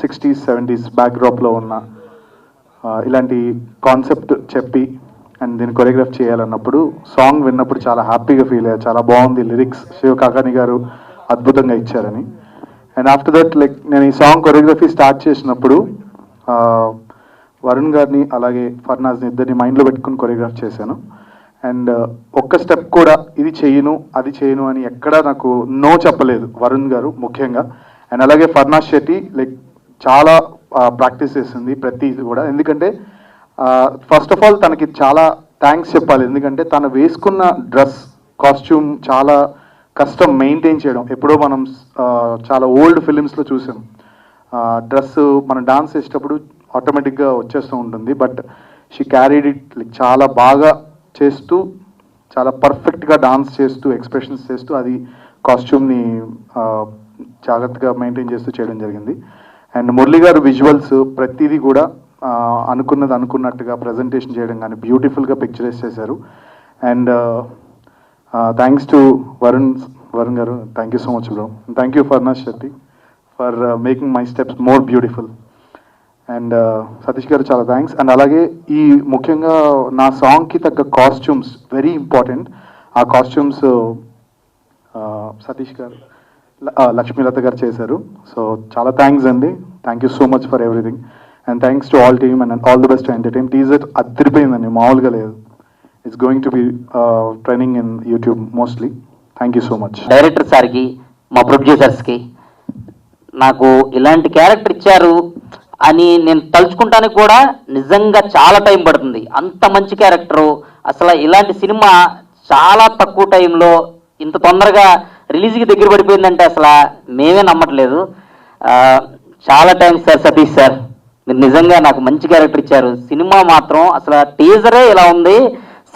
60s 70s బ్యాక్డ్రాప్లో ఉన్న ఇలాంటి concept చెప్పి అండ్ దీన్ని కొరియోగ్రాఫ్ చేయాలన్నప్పుడు సాంగ్ విన్నప్పుడు చాలా హ్యాపీగా ఫీల్ అయ్యారు. చాలా బాగుంది, లిరిక్స్ శివ కాకాని గారు అద్భుతంగా ఇచ్చారని. అండ్ ఆఫ్టర్ దట్ లైక్ నేను ఈ సాంగ్ కొరియోగ్రఫీ స్టార్ట్ చేసినప్పుడు వరుణ్ గారిని అలాగే ఫర్నాజ్ని ఇద్దరిని మైండ్లో పెట్టుకుని కొరియోగ్రాఫ్ చేశాను. అండ్ ఒక్క స్టెప్ కూడా ఇది చేయను అది చేయను అని ఎక్కడా నాకు నో చెప్పలేదు వరుణ్ గారు ముఖ్యంగా. అండ్ అలాగే ఫర్నాజ్ శెట్టి లైక్ చాలా ప్రాక్టీస్ చేస్తుంది ప్రతి కూడా. ఎందుకంటే ఫస్ట్ ఆఫ్ ఆల్ తనకి చాలా థ్యాంక్స్ చెప్పాలి. ఎందుకంటే తను వేసుకున్న డ్రెస్ కాస్ట్యూమ్ చాలా కష్టం మెయింటైన్ చేయడం. ఎప్పుడో మనం చాలా ఓల్డ్ ఫిలిమ్స్లో చూసాం డ్రెస్ మనం డాన్స్ చేసేటప్పుడు ఆటోమేటిక్గా వచ్చేస్తూ ఉంటుంది. But she carried it like చాలా బాగా చేస్తూ చాలా పర్ఫెక్ట్గా డాన్స్ చేస్తూ ఎక్స్ప్రెషన్స్ చేస్తూ అది కాస్ట్యూమ్ని జాగ్రత్తగా మెయింటైన్ చేస్తూ చేయడం జరిగింది. అండ్ మురళి గారు విజువల్స్ ప్రతిదీ కూడా అనుకున్నది అనుకున్నట్టుగా ప్రజెంటేషన్ చేయడం కానీ బ్యూటిఫుల్గా పిక్చరైజ్ చేశారు. అండ్ థ్యాంక్స్ టు వరుణ్ గారు, thank you so much bro. Thank you Farnaz Shetty for making my steps more beautiful. And Satish గారు చాలా థ్యాంక్స్. అండ్ అలాగే ఈ ముఖ్యంగా నా సాంగ్కి తగ్గ కాస్ట్యూమ్స్ వెరీ ఇంపార్టెంట్. ఆ కాస్ట్యూమ్స్ సతీష్ గారు లక్ష్మీలత గారు చేశారు. సో చాలా థ్యాంక్స్ అండి, thank you so much for everything. And thanks to all team and all the best to entertain. Teaser అదిరిపోయిందండి, మామూలుగా లేదు. It's going to be trending in YouTube mostly. Thank you so much. Director సార్కి, మా ప్రొడ్యూసర్స్కి నాకు ఇలాంటి character ఇచ్చారు అని నేను తలుచుకుంటానికి కూడా నిజంగా చాలా టైం పడుతుంది. అంత మంచి క్యారెక్టరు. అసలు ఇలాంటి సినిమా చాలా తక్కువ టైంలో ఇంత తొందరగా రిలీజ్కి దగ్గర పడిపోయిందంటే అసలు మేమే నమ్మట్లేదు. చాలా థ్యాంక్స్ సార్, సతీష్ సార్, మీరు నిజంగా నాకు మంచి క్యారెక్టర్ ఇచ్చారు. సినిమా మాత్రం అసలు టీజరే ఇలా ఉంది,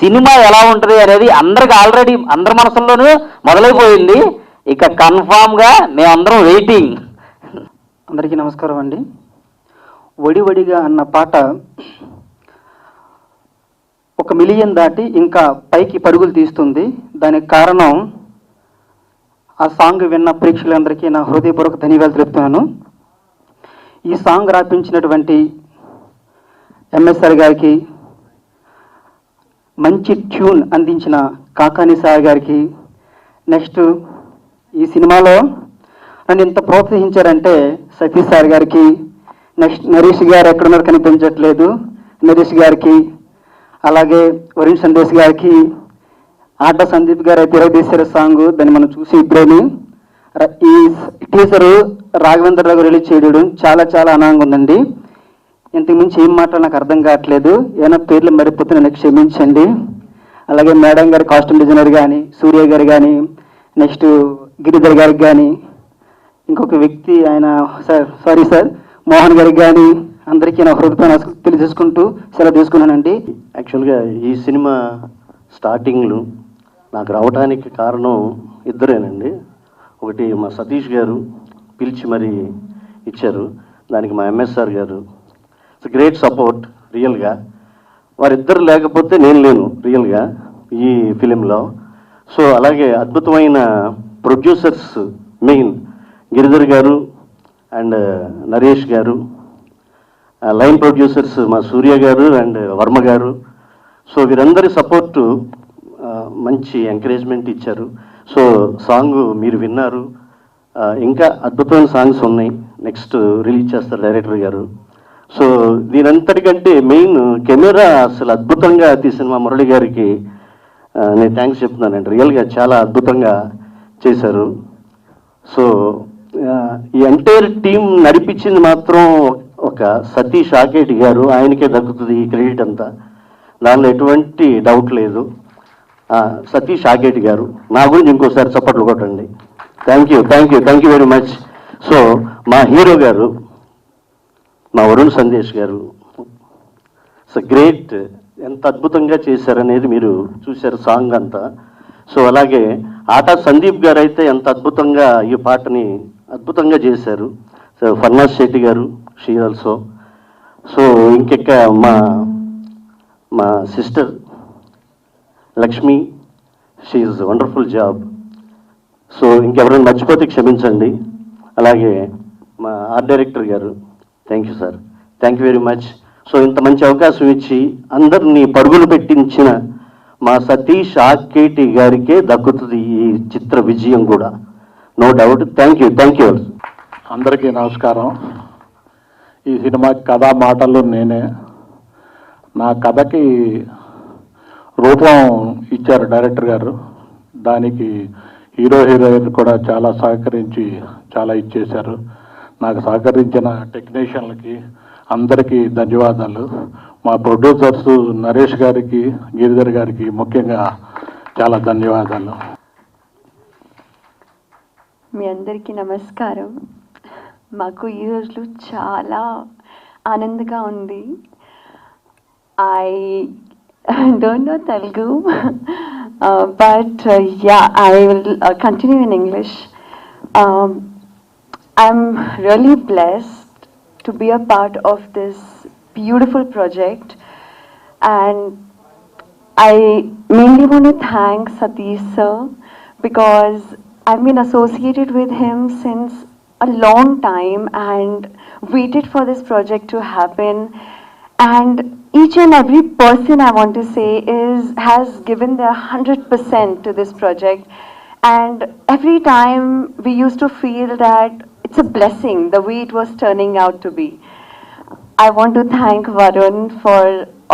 సినిమా ఎలా ఉంటుంది అనేది అందరికి ఆల్రెడీ అందరి మనసుల్లోనూ మొదలైపోయింది. ఇక కన్ఫామ్గా మేమందరం వెయిటింగ్. అందరికీ నమస్కారం అండి. వడివడిగా అన్న పాట 1 మిలియన్ దాటి ఇంకా పైకి పరుగులు తీస్తుంది. దానికి కారణం ఆ సాంగ్ విన్న ప్రేక్షకులందరికీ నా హృదయపూర్వక ధన్యవాదాలు తెలుపుతున్నాను. ఈ సాంగ్ రాపించినటువంటి ఎంఎస్ఆర్ గారికి, మంచి ట్యూన్ అందించిన కాకాని సార్ గారికి, నెక్స్ట్ ఈ సినిమాలో నన్ను ఎంత ప్రోత్సహించారంటే సతీష్ సార్ గారికి, నెక్స్ట్ నరేష్ గారు ఎక్కడున్నారు కనిపించట్లేదు, నరేష్ గారికి, అలాగే వరుణ్ సందేశ్ గారికి, ఆట సందీప్ గారు అయితే తీశారు సాంగ్, దాన్ని మనం చూసి ఇప్పుడేని ఈ టీజరు రాఘవేంద్ర గారు రిలీజ్ చేయడం చాలా చాలా ఆనందంగా ఉందండి. ఇంతకుమించి ఏం మాట్లాడ నాకు అర్థం కావట్లేదు. ఏమైనా పేర్లు మరిపోతే నన్ను క్షమించండి. అలాగే మేడం గారి కాస్ట్యూమ్ డిజైనర్ కానీ, సూర్య గారు కానీ, నెక్స్ట్ గిరిధర్ గారికి కానీ, ఇంకొక వ్యక్తి ఆయన సారీ సార్ మోహన్ గారికి కానీ, అందరికీ నా హృదయ తెలియజేసుకుంటూ సెలవు తీసుకున్నానండి. యాక్చువల్గా ఈ సినిమా స్టార్టింగ్లో నాకు రావడానికి కారణం ఇద్దరేనండి. ఒకటి మా సతీష్ గారు పిలిచి మరి ఇచ్చారు, దానికి మా ఎంఎస్ఆర్ గారు. ఇట్స్ గ్రేట్ సపోర్ట్ రియల్గా. వారిద్దరు లేకపోతే నేను లేను రియల్గా ఈ ఫిలింలో. సో అలాగే అద్భుతమైన ప్రొడ్యూసర్స్, మెయిన్ గిరిధర్ గారు అండ్ నరేష్ గారు, లైన్ ప్రొడ్యూసర్స్ మా సూర్య గారు అండ్ వర్మ గారు. సో వీరందరి సపోర్టు మంచి ఎంకరేజ్మెంట్ ఇచ్చారు. సో సాంగ్ మీరు విన్నారు, ఇంకా అద్భుతమైన సాంగ్స్ ఉన్నాయి, నెక్స్ట్ రిలీజ్ చేస్తారు డైరెక్టర్ గారు. సో దీనంతటికంటే మెయిన్ కెమెరా అసలు అద్భుతంగా తీసిన మా మురళి గారికి నేను థ్యాంక్స్ చెప్తున్నానండి. రియల్గా చాలా అద్భుతంగా చేశారు. సో ఈ ఎంటైర్ టీం నడిపించింది మాత్రం ఒక సతీష్ ఆకేటి గారు, ఆయనకే దక్కుతుంది ఈ క్రెడిట్ అంతా, దానిలో ఎటువంటి డౌట్ లేదు. సతీష్ ఆకేటి గారు, నా గురించి ఇంకోసారి చప్పట్లు కొట్టండి. Thank you very much. So మా హీరో గారు, మా వరుణ్ సందేశ్ గారు, సో గ్రేట్, ఎంత అద్భుతంగా చేశారనేది మీరు చూశారు సాంగ్ అంతా. సో అలాగే ఆటా సందీప్ గారు అయితే ఎంత అద్భుతంగా ఈ పాటని అద్భుతంగా చేశారు. సో ఫర్నాజ్ శెట్టి గారు, షీ ఆల్సో. సో ఇంకెక్క మా sister Lakshmi, she is wonderful job. So ఇంకెవరైనా మర్చిపోతే క్షమించండి. అలాగే మా ఆర్ట్ డైరెక్టర్ గారు thank you sir, thank you very much. So ఇంత మంచి అవకాశం ఇచ్చి అందరినీ పరుగులు పెట్టించిన మా సతీష్ ఆకేటి గారికే దక్కుతుంది ఈ చిత్ర విజయం కూడా, నో డౌట్. Thank you. అందరికీ నమస్కారం. ఈ సినిమా కథా మాటలు నేనే. నా కథకి రూపం ఇచ్చారు డైరెక్టర్ గారు. దానికి హీరోయిన్ కూడా చాలా సహకరించి చాలా ఇచ్చేశారు. నాకు సహకరించిన టెక్నీషియన్లకి అందరికీ ధన్యవాదాలు. మా ప్రొడ్యూసర్స్ నరేష్ గారికి, గిరిధర్ గారికి ముఖ్యంగా చాలా ధన్యవాదాలు. మీ అందరికీ నమస్కారం. మాకు ఈ రోజులు చాలా ఆనందంగా ఉంది. I don't know Telugu, but yeah, I will continue in English. I'm really blessed to be a part of this beautiful project, and I mainly want to thank Satish sir because I've been associated with him since a long time and waited for this project to happen. And each and every person, I want to say, has given their 100% to this project. And every time we used to feel that it's a blessing, the way it was turning out to be. I want to thank Varun for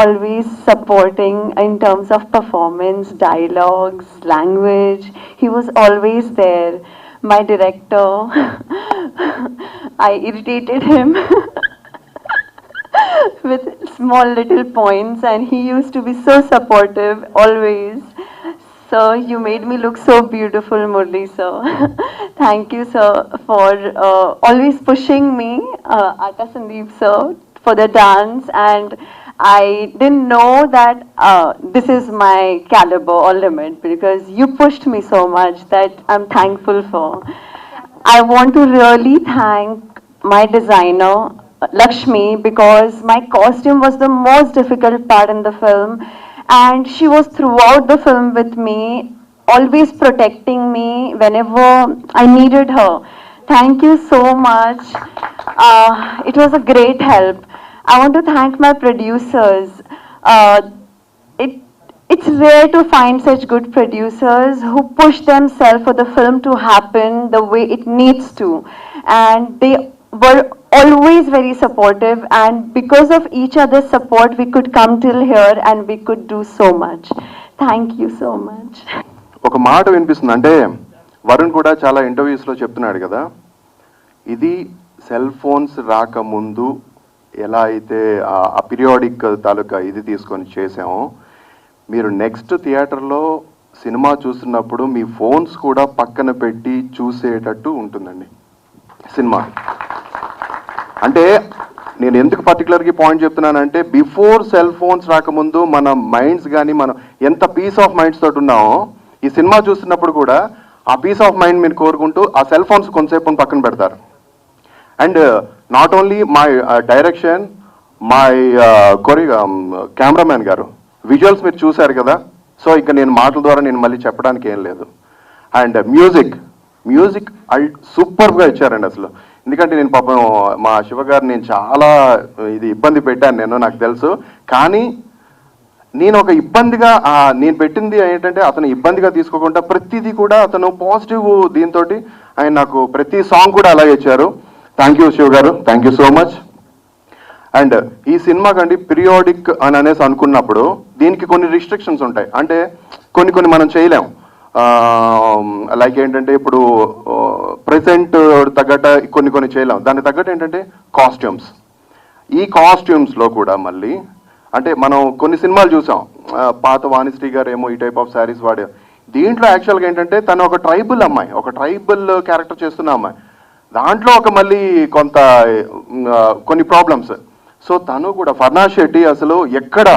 always supporting in terms of performance, dialogues, language. He was always there. My director, I irritated him with small little points, and he used to be so supportive always. So you made me look so beautiful, Murli sir. Thank you sir for always pushing me, Ata Sandeep sir, for the dance, and I didn't know that this is my caliber or limit, because you pushed me so much that I'm thankful for. I want to really thank my designer Lakshmi, because my costume was the most difficult part in the film, and she was throughout the film with me, always protecting me whenever I needed her. Thank you so much. It was a great help. I want to thank my producers. It's rare to find such good producers who push themselves for the film to happen the way it needs to, and they were always very supportive, and because of each other's support we could come till here and we could do so much. Thank you so much. ఒక మాట వినిపిస్తుంది, అంటే వరుణ్ కూడా చాలా ఇంటర్వ్యూస్లో చెప్తున్నాడు కదా, ఇది cell phones రాకముందు ఎలా అయితే ఆ పీరియాడిక్ తాలూకా ఇది తీసుకొని చేసామో, మీరు నెక్స్ట్ థియేటర్లో సినిమా చూస్తున్నప్పుడు మీ ఫోన్స్ కూడా పక్కన పెట్టి చూసేటట్టు ఉంటుందండి సినిమా. అంటే నేను ఎందుకు పర్టికులర్గా పాయింట్ చెప్తున్నానంటే, బిఫోర్ సెల్ ఫోన్స్ రాకముందు మన మైండ్స్ కానీ మనం ఎంత పీస్ ఆఫ్ మైండ్స్ తోటి ఉన్నామో, ఈ సినిమా చూస్తున్నప్పుడు కూడా ఆ పీస్ ఆఫ్ మైండ్ మీరు కోరుకుంటూ ఆ సెల్ ఫోన్స్ కొంతసేపు పక్కన పెడతారు. And not only my direction, my cameraman గారు విజువల్స్ మీరు చూశారు కదా, సో ఇక నేను మాటల ద్వారా నేను మళ్ళీ చెప్పడానికి ఏం లేదు. అండ్ మ్యూజిక్ సూపర్గా ఇచ్చారండి అసలు. ఎందుకంటే నేను పాపం మా శివ గారు నేను చాలా ఇది ఇబ్బంది పెట్టాను, నాకు తెలుసు. కానీ నేను ఒక ఇబ్బందిగా నేను పెట్టింది ఏంటంటే, అతను ఇబ్బందిగా తీసుకోకుండా ప్రతిదీ కూడా అతను పాజిటివ్ దీంతో ఆయన నాకు ప్రతి సాంగ్ కూడా అలాగే ఇచ్చారు. థ్యాంక్ యూ శివ గారు, thank you so much. And ఈ సినిమా కండి పీరియాడిక్ అని అనేసి అనుకున్నప్పుడు దీనికి కొన్ని రిస్ట్రిక్షన్స్ ఉంటాయి. అంటే కొన్ని మనం చేయలేం. లైక్ ఏంటంటే ఇప్పుడు ప్రెసెంట్ తగ్గట్ట కొన్ని చేయలేం. దానికి తగ్గట్టు ఏంటంటే కాస్ట్యూమ్స్. ఈ కాస్ట్యూమ్స్లో కూడా మళ్ళీ అంటే మనం కొన్ని సినిమాలు చూసాం, పాత వాణిశ్రీ గారు ఏమో ఈ టైప్ ఆఫ్ శారీస్ వాడే. దీంట్లో యాక్చువల్గా ఏంటంటే తను ఒక ట్రైబల్ అమ్మాయి, ఒక ట్రైబల్ క్యారెక్టర్ చేస్తున్న అమ్మాయి. దాంట్లో ఒక మళ్ళీ కొన్ని ప్రాబ్లమ్స్. సో తను కూడా ఫర్నాజ్ శెట్టి అసలు ఎక్కడ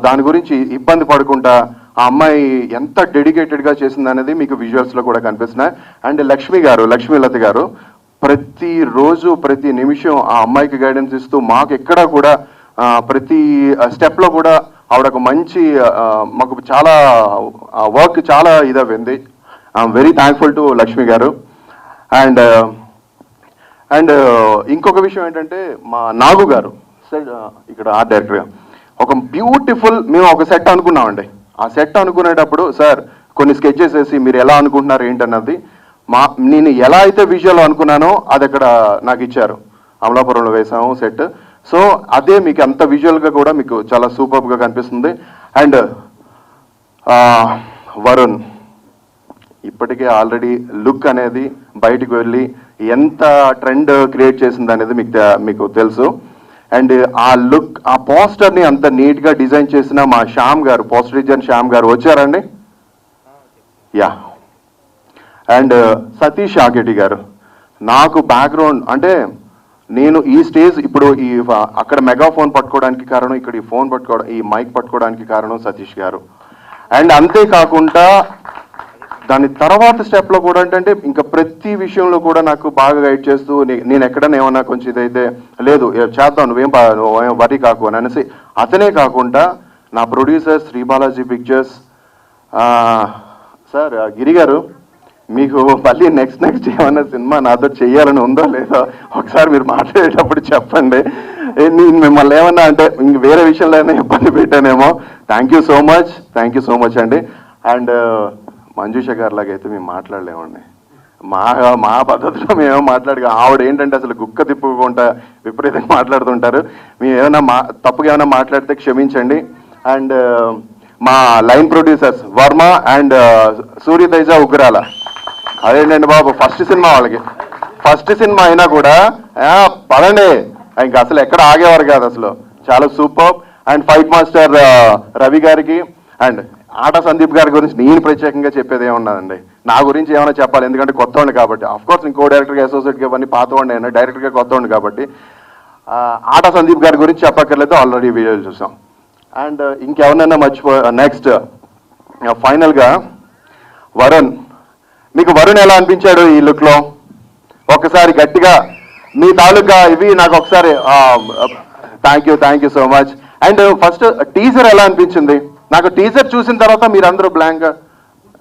దాని గురించి ఇబ్బంది పడకుండా ఆ అమ్మాయి ఎంత డెడికేటెడ్గా చేసింది అనేది మీకు విజువల్స్లో కూడా కనిపిస్తున్నాయి. అండ్ లక్ష్మీలత గారు ప్రతిరోజు ప్రతి నిమిషం ఆ అమ్మాయికి గైడెన్స్ ఇస్తూ మాకు ఎక్కడ కూడా ప్రతి స్టెప్లో కూడా ఆవిడ ఒక మంచి మాకు చాలా వర్క్ చాలా ఇదైంది. I'm very thankful to Lakshmi garu. And and ఇంకొక విషయం ఏంటంటే మా నాగు గారు ఇక్కడ ఆర్ట్ డైరెక్టర్గా ఒక బ్యూటిఫుల్, మేము ఒక సెట్ అనుకున్నామండి. ఆ సెట్ అనుకునేటప్పుడు సార్ కొన్ని స్కెచెస్ వేసి మీరు ఎలా అనుకుంటున్నారు ఏంటన్నది నేను ఎలా అయితే విజువల్ అనుకున్నానో అది అక్కడ నాకు ఇచ్చారు. అమలాపురంలో వేసాము సెట్. సో అదే మీకు అంత విజువల్గా కూడా మీకు చాలా సూపర్గా కనిపిస్తుంది. అండ్ వరుణ్ ఇప్పటికే ఆల్రెడీ లుక్ అనేది బయటకు వెళ్ళి ఎంత ట్రెండ్ క్రియేట్ చేసింది అనేది మీకు తెలుసు. అండ్ ఆ లుక్, ఆ పోస్టర్ని అంత నీట్గా డిజైన్ చేసిన మా శ్యామ్ గారు, పోస్టర్ డిజైన్ శ్యామ్ గారు వచ్చారండి. యా. అండ్ సతీష్ ఆకేటి గారు, నాకు బ్యాక్గ్రౌండ్ అంటే నేను ఈ స్టేజ్ ఇప్పుడు ఈ అక్కడ మెగాఫోన్ పట్టుకోవడానికి కారణం, ఇక్కడ ఈ ఫోన్ పట్టుకోవడం, ఈ మైక్ పట్టుకోవడానికి కారణం సతీష్ గారు. అండ్ అంతేకాకుండా దాని తర్వాత స్టెప్లో కూడా ఏంటంటే ఇంకా ప్రతి విషయంలో కూడా నాకు బాగా గైడ్ చేస్తూ నేను ఎక్కడన్నా ఏమన్నా కొంచెం ఇదైతే లేదు చేద్దాం నువ్వేం వరి కాకు అని అనేసి, అతనే కాకుండా నా producer Shri Balaji Pictures sir Giri garu, మీకు మళ్ళీ నెక్స్ట్ ఏమన్నా సినిమా నాతో చెయ్యాలని ఉందో లేదో ఒకసారి మీరు మాట్లాడేటప్పుడు చెప్పండి. నేను మిమ్మల్ని ఏమన్నా అంటే ఇంక వేరే విషయంలో అయినా ఇబ్బంది పెట్టానేమో. థ్యాంక్ యూ సో మచ్ అండి. అండ్ మంజుష గారి లాగా అయితే మేము మాట్లాడలేమండి. మా పద్ధతిలో మేమేమో మాట్లాడగా, ఆవిడ ఏంటంటే అసలు గుక్క తిప్పుకుంటా విపరీతంగా మాట్లాడుతుంటారు. మేము ఏమైనా తప్పుగా ఏమైనా మాట్లాడితే క్షమించండి. అండ్ మా line producers Varma and Suryateja Ugrala, అదేంటండి బాబు ఫస్ట్ సినిమా వాళ్ళకి, ఫస్ట్ సినిమా అయినా కూడా పదండి ఇంకా అసలు ఎక్కడ ఆగేవారు కాదు అసలు, చాలా super. And fight master Ravi గారికి అండ్ ఆట సందీప్ గారి గురించి నేను ప్రత్యేకంగా చెప్పేది ఏమన్నానండి, నా గురించి ఏమైనా చెప్పాలి ఎందుకంటే కొత్తవాడిని కాబట్టి. అఫ్కోర్స్ ఇంకో డైరెక్టర్గా అసోసియేట్గా ఇవన్నీ పాతవాడిని అయినా, డైరెక్టర్గా కొత్తవాడిని కాబట్టి ఆట సందీప్ గారి గురించి చెప్పక్కర్లేదు, ఆల్రెడీ వీడియోలు చూసాం. అండ్ ఇంకెవరినైనా నెక్స్ట్ ఫైనల్గా వరుణ్, మీకు వరుణ్ ఎలా అనిపించాడు ఈ లుక్లో? ఒకసారి గట్టిగా మీ తాలూకా ఇవి నాకు ఒకసారి thank you so much. And first teaser ఎలా అనిపించింది? నాకు టీజర్ చూసిన తర్వాత మీరందరూ బ్లాంక్గా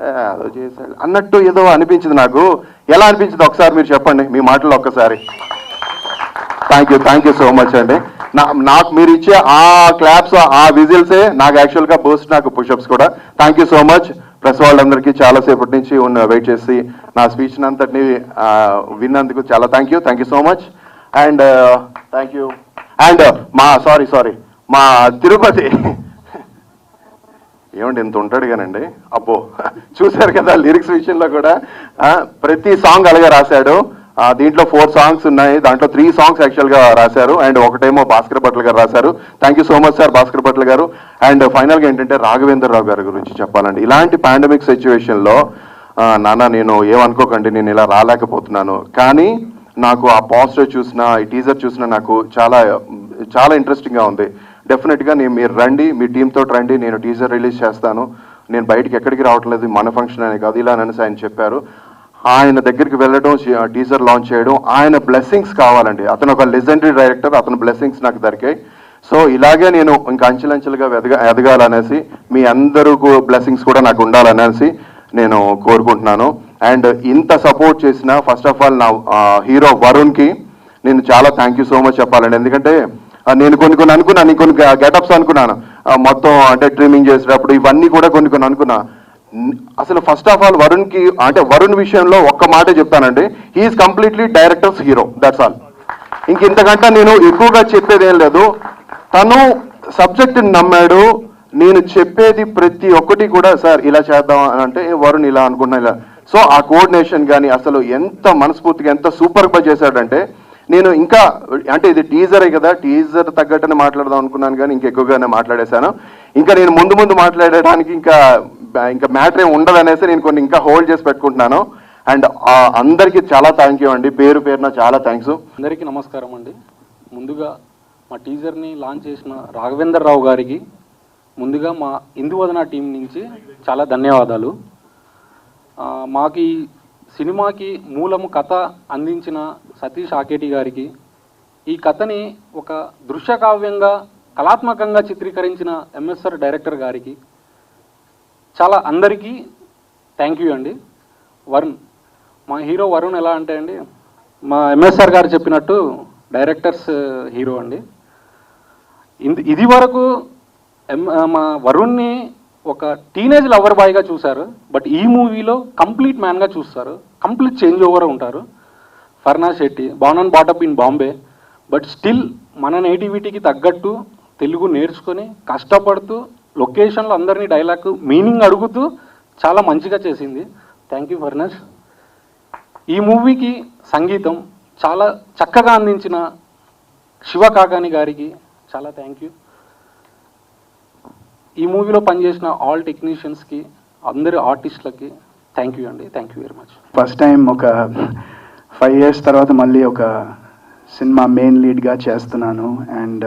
ఏదో చేశాడు అన్నట్టు ఏదో అనిపించింది నాకు. ఎలా అనిపించింది ఒకసారి మీరు చెప్పండి మీ మాటల్లో ఒక్కసారి. థ్యాంక్ యూ సో మచ్ అండి. నాకు మీరు ఇచ్చే ఆ క్లాప్స్, ఆ విజిల్సే నాకు యాక్చువల్గా బూస్ట్, నాకు పుషప్స్ కూడా. Thank you so much. Press వాళ్ళందరికీ చాలాసేపటి నుంచి వెయిట్ చేసి నా స్పీచ్ అంతటిని విన్నందుకు చాలా thank you so much. And thank you. And sorry మా తిరుపతి ఏమండి ఇంత ఉంటాడు కానండి, అబ్బో చూశారు కదా లిరిక్స్ విషయంలో కూడా ప్రతి సాంగ్ అలాగే రాశాడు. దీంట్లో 4 సాంగ్స్ ఉన్నాయి, దాంట్లో 3 సాంగ్స్ యాక్చువల్గా రాశారు అండ్ ఒకటేమో భాస్కర్ భట్ల గారు రాశారు. Thank you so much sir Bhaskar Bhatla గారు. అండ్ ఫైనల్గా ఏంటంటే రాఘవేంద్రరావు గారి గురించి చెప్పాలండి. ఇలాంటి పాండమిక్ సిచ్యువేషన్లో నాన్న నేను ఏమనుకోకండి, నేను ఇలా రాలేకపోతున్నాను, కానీ నాకు ఆ పోస్టర్ చూసినా, ఈ టీజర్ చూసినా నాకు చాలా ఇంట్రెస్టింగ్గా ఉంది. డెఫినెట్గా మీరు రండి, మీ టీంతో రండి, నేను టీజర్ రిలీజ్ చేస్తాను, నేను బయటికి ఎక్కడికి రావట్లేదు, మన ఫంక్షన్ అని కాదు ఇలా అనేసి ఆయన చెప్పారు. ఆయన దగ్గరికి వెళ్ళడం, టీజర్ లాంచ్ చేయడం, ఆయన బ్లెస్సింగ్స్ కావాలండి. అతను ఒక లెజెండరీ డైరెక్టర్, అతని బ్లెస్సింగ్స్ నాకు దొరికాయి. సో ఇలాగే నేను ఇంకా అంచెలంచెలుగా ఎదగాలనేసి, మీ అందరూ బ్లెస్సింగ్స్ కూడా నాకు ఉండాలనేసి నేను కోరుకుంటున్నాను. అండ్ ఇంత సపోర్ట్ చేసిన ఫస్ట్ ఆఫ్ ఆల్ నా హీరో వరుణ్కి నేను చాలా థ్యాంక్ యూ సో మచ్ చెప్పాలండి. ఎందుకంటే నేను కొన్ని అనుకున్నాను, నేను కొన్ని గెటప్స్ అనుకున్నాను మొత్తం, అంటే ట్రిమ్మింగ్ చేసేటప్పుడు ఇవన్నీ కూడా కొన్ని అనుకున్నా. అసలు ఫస్ట్ ఆఫ్ ఆల్ వరుణ్కి, అంటే వరుణ్ విషయంలో ఒక్క మాటే చెప్తానండి, he is completely director's hero, that's all. ఇంకంతకంటే నేను ఎక్కువగా చెప్పేది ఏం లేదు. తను సబ్జెక్ట్ని నమ్మాడు. నేను చెప్పేది ప్రతి ఒక్కటి కూడా సార్ ఇలా చేద్దాం అని అంటే వరుణ్ ఇలా అనుకున్నా ఇలా. సో ఆ కోఆర్డినేషన్ కానీ అసలు ఎంత మనస్ఫూర్తిగా ఎంత సూపర్గా చేశాడంటే, నేను ఇంకా అంటే ఇది టీజరే కదా, టీజర్ తగ్గట్టునే మాట్లాడదాం అనుకున్నాను కానీ ఇంకెక్కువగానే మాట్లాడేశాను. ఇంకా నేను ముందు మాట్లాడడానికి ఇంకా మ్యాటర్ ఏమి ఉండదు అనేసి నేను కొన్ని ఇంకా హోల్డ్ చేసి పెట్టుకుంటున్నాను. అండ్ అందరికీ చాలా థ్యాంక్ యూ అండి, పేరున చాలా థ్యాంక్స్. అందరికీ నమస్కారం అండి. ముందుగా మా టీజర్ని లాంచ్ చేసిన రాఘవేంద్రరావు గారికి ముందుగా మా ఇందువదన టీం నుంచి చాలా ధన్యవాదాలు. మాకు ఈ సినిమాకి మూలము కథ అందించిన సతీష్ ఆకేటి గారికి, ఈ కథని ఒక దృశ్యకావ్యంగా కళాత్మకంగా చిత్రీకరించిన ఎంఎస్ఆర్ డైరెక్టర్ గారికి, చాలా అందరికీ థ్యాంక్ యూ అండి. వరుణ్, మా హీరో వరుణ్ ఎలా అంటే అండి, మా ఎంఎస్ఆర్ గారు చెప్పినట్టు డైరెక్టర్స్ హీరో అండి. ఇది వరకు మా వరుణ్ని ఒక టీనేజ్ లవర్ బాయ్గా చూశారు, బట్ ఈ మూవీలో కంప్లీట్ మ్యాన్గా చూస్తారు. కంప్లీట్ చేంజ్ ఓవర్ ఉంటారు. Farnaz Shetty born and brought up in Bombay, but still మన నేటివిటీకి తగ్గట్టు తెలుగు నేర్చుకొని కష్టపడుతూ లొకేషన్లో అందరినీ డైలాగ్ మీనింగ్ అడుగుతూ చాలా మంచిగా చేసింది. థ్యాంక్ యూ ఫర్నాస్. ఈ మూవీకి సంగీతం చాలా చక్కగా అందించిన శివ కాకాని గారికి చాలా థ్యాంక్ యూ. ఈ మూవీలో పనిచేసిన ఆల్ టెక్నీషియన్స్కి, అందరి ఆర్టిస్టులకి థ్యాంక్ యూ అండి. Thank you very much. First time ఒక 5 years తర్వాత మళ్ళీ ఒక సినిమా మెయిన్ లీడ్గా చేస్తున్నాను. అండ్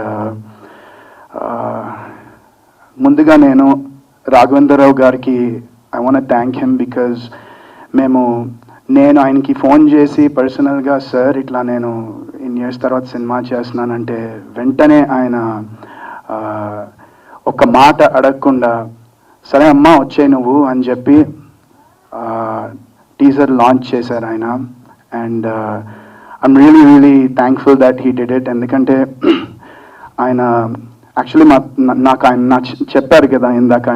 ముందుగా నేను రాఘవేంద్రరావు గారికి I want thank him because నేను ఆయనకి ఫోన్ చేసి పర్సనల్గా సార్ ఇట్లా నేను ఇన్ని ఇయర్స్ తర్వాత సినిమా చేస్తున్నానంటే వెంటనే ఆయన ఒక మాట అడగకుండా సరే అమ్మా వచ్చే నువ్వు అని చెప్పి టీజర్ లాంచ్ చేశారు ఆయన. And I'm really thankful that he did it. ఎందుకంటే ఆయన యాక్చువల్లీ నాకు ఆయన చెప్పారు కదా ఇందాక,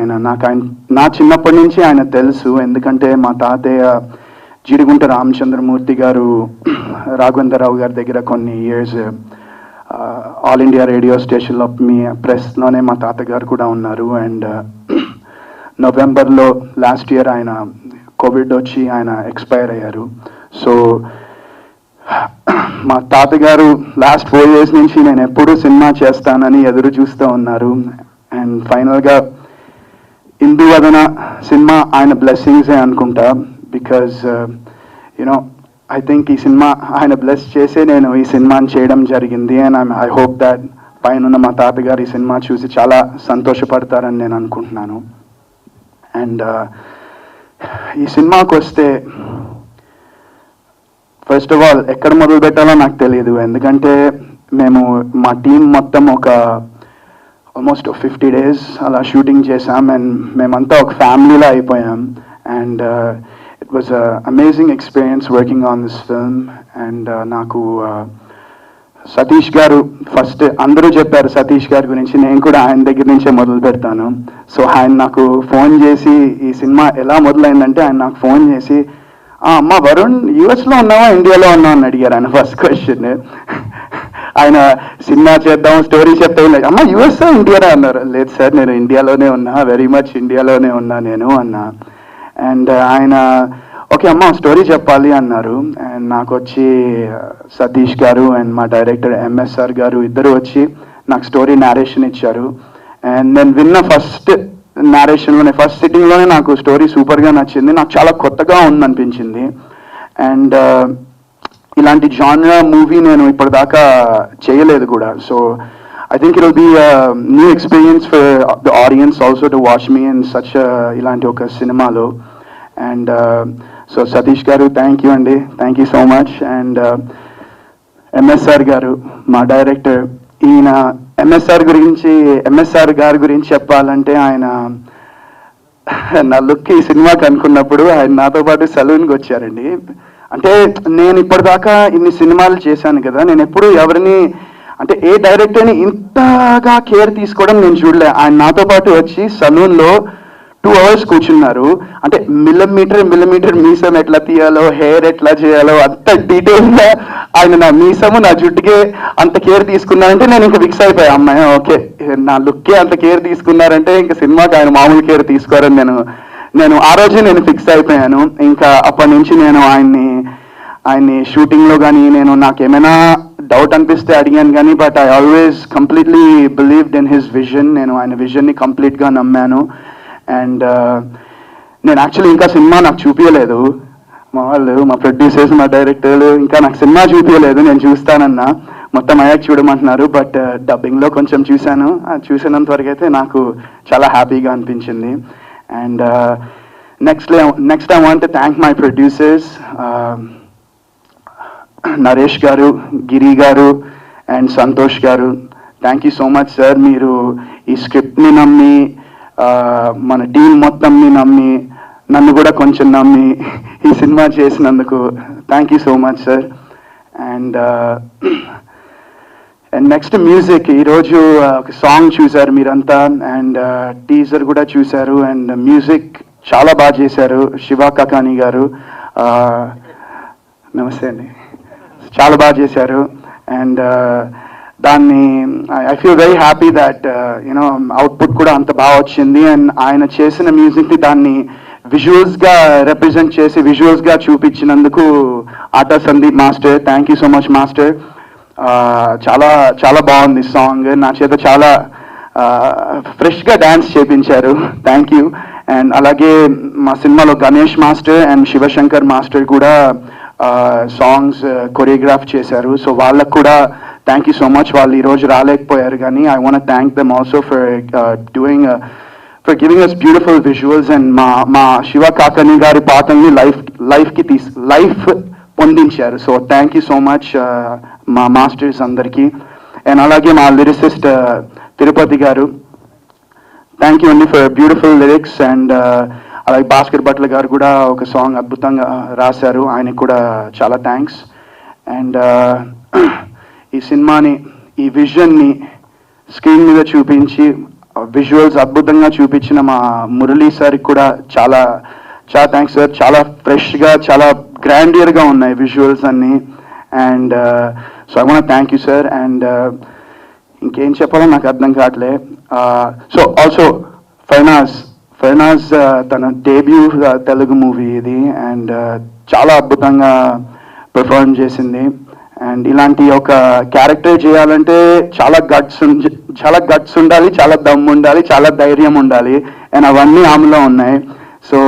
నా చిన్నప్పటి నుంచి ఆయన తెలుసు. ఎందుకంటే మా తాతయ్య జీడిగుంట రామచంద్రమూర్తి గారు రాఘవేంద్రరావు గారి దగ్గర కొన్ని ఇయర్స్ ఆల్ ఇండియా రేడియో స్టేషన్లో మీ ప్రెస్లోనే మా తాతగారు కూడా ఉన్నారు. అండ్ నవంబర్లో లాస్ట్ ఇయర్ ఆయన కోవిడ్ వచ్చి ఆయన ఎక్స్పైర్ అయ్యారు. సో మా తాతగారు లాస్ట్ 4 years నుంచి నేను ఎప్పుడు సినిమా చేస్తానని ఎదురు చూస్తూ ఉన్నారు. అండ్ ఫైనల్గా ఇందువదన సినిమా ఆయన బ్లెస్సింగ్సే అనుకుంటా. బికాజ్ యునో ఐ థింక్ ఈ సినిమా ఆయన బ్లెస్ చేసే నేను ఈ సినిమాని చేయడం జరిగింది. అండ్ ఐ హోప్ దాట్ పైన మా తాతగారు ఈ సినిమా చూసి చాలా సంతోషపడతారని నేను అనుకుంటున్నాను. అండ్ ఈ సినిమాకి వస్తే ఫస్ట్ ఆఫ్ ఆల్ ఎక్కడ మొదలు పెట్టాలో నాకు తెలియదు. ఎందుకంటే మా టీం మొత్తం ఒక ఆల్మోస్ట్ 50 days అలా షూటింగ్ చేసాం. అండ్ మేమంతా ఒక ఫ్యామిలీలా అయిపోయాం. And it was amazing experience working on this film. And నాకు సతీష్ గారు ఫస్ట్ అందరూ చెప్పారు సతీష్ గారి గురించి, నేను కూడా ఆయన దగ్గర నుంచే మొదలు పెడతాను. సో ఆయన నాకు ఫోన్ చేసి ఈ సినిమా ఎలా మొదలైందంటే ఆయన నాకు ఫోన్ చేసి అమ్మ వరుణ్ యూఎస్లో ఉన్నావా ఇండియాలో ఉన్నావా అని అడిగారు ఆయన ఫస్ట్ క్వశ్చన్. ఆయన సినిమా చేద్దాం స్టోరీ చెప్తే అమ్మ యూఎస్ ఇండియానా అన్నారు. లేదు సార్ నేను ఇండియాలోనే ఉన్నా, వెరీ మచ్ ఇండియాలోనే ఉన్నా నేను అన్నా. అండ్ ఆయన ఓకే అమ్మ స్టోరీ చెప్పాలి అన్నారు. అండ్ నాకు వచ్చి సతీష్ గారు అండ్ మా డైరెక్టర్ ఎంఎస్ఆర్ గారు ఇద్దరు వచ్చి నాకు స్టోరీ నేరేషన్ ఇచ్చారు. అండ్ నేను విన్న ఫస్ట్ నేరేషన్లోనే ఫస్ట్ సిట్టింగ్లోనే నాకు స్టోరీ సూపర్గా నచ్చింది. నాకు చాలా కొత్తగా ఉందనిపించింది. అండ్ ఇలాంటి జానర్ మూవీ నేను ఇప్పటిదాకా చేయలేదు కూడా. So I think it will be a new experience for the audience also to watch me in such a ilanti oka cinema lo. And so Satish garu thank you andi, thank you so much. And MSR garu ma director ఈయన MSR గారి గురించి చెప్పాలంటే ఆయన నా look ఈ సినిమాకి అనుకున్నప్పుడు ఆయన నాతో పాటు సలూన్కి వచ్చారండి. అంటే నేను ఇప్పటిదాకా ఇన్ని సినిమాలు చేశాను కదా, నేను ఎప్పుడు ఎవరిని అంటే ఏ డైరెక్టర్ని ఇంతగా కేర్ తీసుకోవడం నేను చూడలే. ఆయన నాతో పాటు వచ్చి సలూన్లో 2 hours కూర్చున్నారు. అంటే మిల్లీమీటర్ మీసం ఎట్లా తీయాలో, హెయిర్ ఎట్లా చేయాలో అంత డీటెయిల్గా ఆయన నా మీసము నా జుట్టుకే అంత కేర్ తీసుకున్నారంటే నేను ఇంకా ఫిక్స్ అయిపోయా, అమ్మాయి ఓకే నా లుక్కే అంత కేర్ తీసుకున్నారంటే ఇంకా సినిమాకి ఆయన మామూలు కేర్ తీసుకోరని నేను ఆ రోజే నేను ఫిక్స్ అయిపోయాను. ఇంకా అప్పటి నుంచి నేను ఆయన్ని షూటింగ్లో కానీ నాకేమైనా డౌట్ అనిపిస్తే అడిగాను కానీ, but I always completely believed in his vision. నేను ఆయన విజన్ని కంప్లీట్గా నమ్మాను. అండ్ నేను యాక్చువల్లీ ఇంకా సినిమా నాకు చూపించలేదు. మా వాళ్ళు మా ప్రొడ్యూసర్స్ మా డైరెక్టర్లు ఇంకా నాకు సినిమా చూపించలేదు. నేను చూస్తానన్నా మొత్తం అయ్యాక చూడమంటున్నారు. బట్ డబ్బింగ్లో కొంచెం చూశాను. చూసినంత వరకు అయితే నాకు చాలా హ్యాపీగా అనిపించింది. And next I want to thank my producers Naresh గారు, గిరి గారు అండ్ సంతోష్ గారు. Thank you so much sir. మీరు ఈ స్క్రిప్ట్ని నమ్మి మన టీం మొత్తంని నమ్మి నన్ను కూడా కొంచెం నమ్మి ఈ సినిమా చేసినందుకు thank you so much sir. And and next music ఈరోజు ఒక సాంగ్ చూశారు మీరంతా అండ్ టీజర్ కూడా చూశారు అండ్ మ్యూజిక్ చాలా బాగా చేశారు శివ కాకాని గారు. నమస్తే అండి, చాలా బాగా చేశారు అండ్ దాన్ని I feel very happy that you know output కూడా అంత బాగా వచ్చింది అండ్ ఆయన చేసిన మ్యూజిక్ని దాన్ని విజువల్స్గా రిప్రజెంట్ చేసి విజువల్స్గా చూపించినందుకు Aata Sandeep master, thank you so much master. చాలా చాలా బాగుంది సాంగ్, నా చేత చాలా ఫ్రెష్గా డ్యాన్స్ చేపించారు, థ్యాంక్ యూ. అండ్ అలాగే మా సినిమాలో Ganesh master and Shivashankar master కూడా సాంగ్స్ కొరియోగ్రాఫ్ చేశారు. సో వాళ్ళకు కూడా థ్యాంక్ యూ సో మచ్. వాళ్ళు ఈరోజు రాలేకపోయారు కానీ I want thank them also for for giving us beautiful visuals and మా శివ కాకని గారి పాటల్ని లైఫ్ పొందించారు. So thank you so much మా మాస్టర్స్ అందరికీ. అండ్ అలాగే మా lyricist Tirupati garu, thank you అండి ఫర్ బ్యూటిఫుల్ లిరిక్స్. అండ్ అలాగే భాస్కర్ భట్ల గారు కూడా ఒక సాంగ్ అద్భుతంగా రాశారు, ఆయనకి కూడా చాలా థ్యాంక్స్. అండ్ ఈ సినిమాని, ఈ విజన్ని స్క్రీన్ మీద చూపించి విజువల్స్ అద్భుతంగా చూపించిన మా మురళీ సార్కి కూడా చాలా చాలా థ్యాంక్స్ సార్. చాలా ఫ్రెష్గా, చాలా గ్రాండియర్గా ఉన్నాయి విజువల్స్ అన్నీ. And so I want thank you sir. And ఇంకేం చెప్పాలో నాకు అర్థం కావట్లే. సో ఆల్సో ఫర్నాజ్ తన డెబ్యూ తెలుగు మూవీ ఇది అండ్ చాలా అద్భుతంగా పెర్ఫార్మ్ చేసింది. అండ్ ఇలాంటి ఒక క్యారెక్టర్ చేయాలంటే చాలా గట్స్ ఉండాలి, చాలా దమ్ ఉండాలి, చాలా ధైర్యం ఉండాలి. అండ్ అవన్నీ ఆమెలో ఉన్నాయి. సో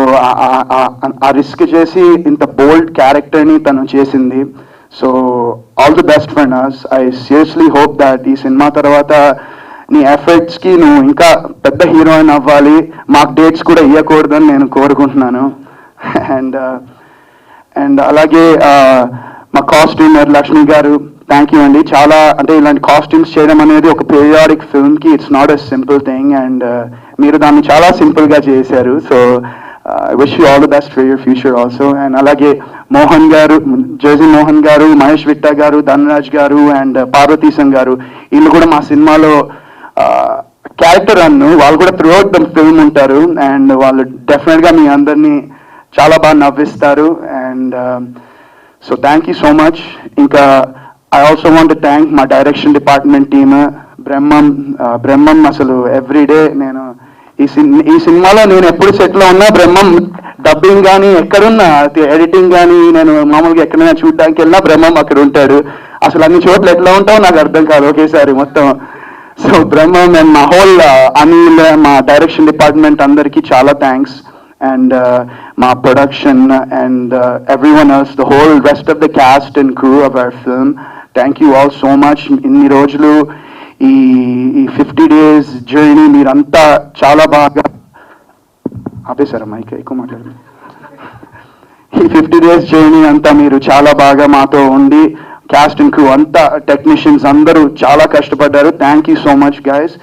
ఆ రిస్క్ చేసి ఇంత బోల్డ్ క్యారెక్టర్ని తను చేసింది. So all the best Farnaz. I seriously hope that ఈ సినిమా తర్వాత నీ ఎఫర్ట్స్కి నువ్వు ఇంకా పెద్ద హీరోయిన్ అవ్వాలి, మాకు డేట్స్ కూడా ఇవ్వకూడదని నేను కోరుకుంటున్నాను. అండ్ అలాగే మా కాస్ట్యూమర్ లక్ష్మి గారు, థ్యాంక్ యూ అండి. చాలా అంటే ఇలాంటి కాస్ట్యూమ్స్ చేయడం అనేది ఒక పీరియాడిక్ ఫిల్మ్కి it's not a simple thing and మీరు దాన్ని చాలా సింపుల్గా చేశారు. So I wish you all the best for your future also. And అలాగే మోహన్ గారు, జేజీ మోహన్ గారు, మహేష్ విట్టా గారు, ధనరాజ్ గారు అండ్ పార్వతీశం గారు, వీళ్ళు కూడా మా సినిమాలో క్యారెక్టర్ అన్ను, వాళ్ళు కూడా త్రూ అవుట్ ద ఫిల్మ్ ఉంటారు అండ్ వాళ్ళు డెఫినెట్గా మీ అందరినీ చాలా బాగా నవ్విస్తారు. And so thank you so much. ఇంకా ఐ ఆల్సో వాంట్ థ్యాంక్ మా డైరెక్షన్ డిపార్ట్మెంట్ టీమ్, బ్రహ్మం అసలు ఎవ్రీడే నేను ఈ సినిమాలో నేను ఎప్పుడు సెట్లో ఉన్నా బ్రహ్మం డబ్బింగ్ కానీ ఎక్కడున్నా ఎడిటింగ్ కానీ నేను మామూలుగా ఎక్కడైనా చూడడానికి వెళ్ళినా బ్రహ్మం అక్కడ ఉంటాడు. అసలు అన్ని చోట్ల ఎట్లా ఉంటావో నాకు అర్థం కాదు ఒకేసారి మొత్తం. సో బ్రహ్మం అండ్ మా హోల్ అనిల్, మా డైరెక్షన్ డిపార్ట్మెంట్ అందరికీ చాలా థ్యాంక్స్. అండ్ మా production and everyone else, the whole rest of the cast and crew of our film, thank you all so much. ఇన్ని రోజులు ఈ 50 days జర్నీ మీరంతా చాలా బాగా ఆపేశారా మైక్ ఎక్కువ మాట్లాడారు. ఈ 50 days జర్నీ అంతా మీరు చాలా బాగా మాతో ఉండి క్యాస్ట్ అండ్ క్రూ అంతా టెక్నీషియన్స్ అందరూ చాలా కష్టపడ్డారు. Thank you so much guys.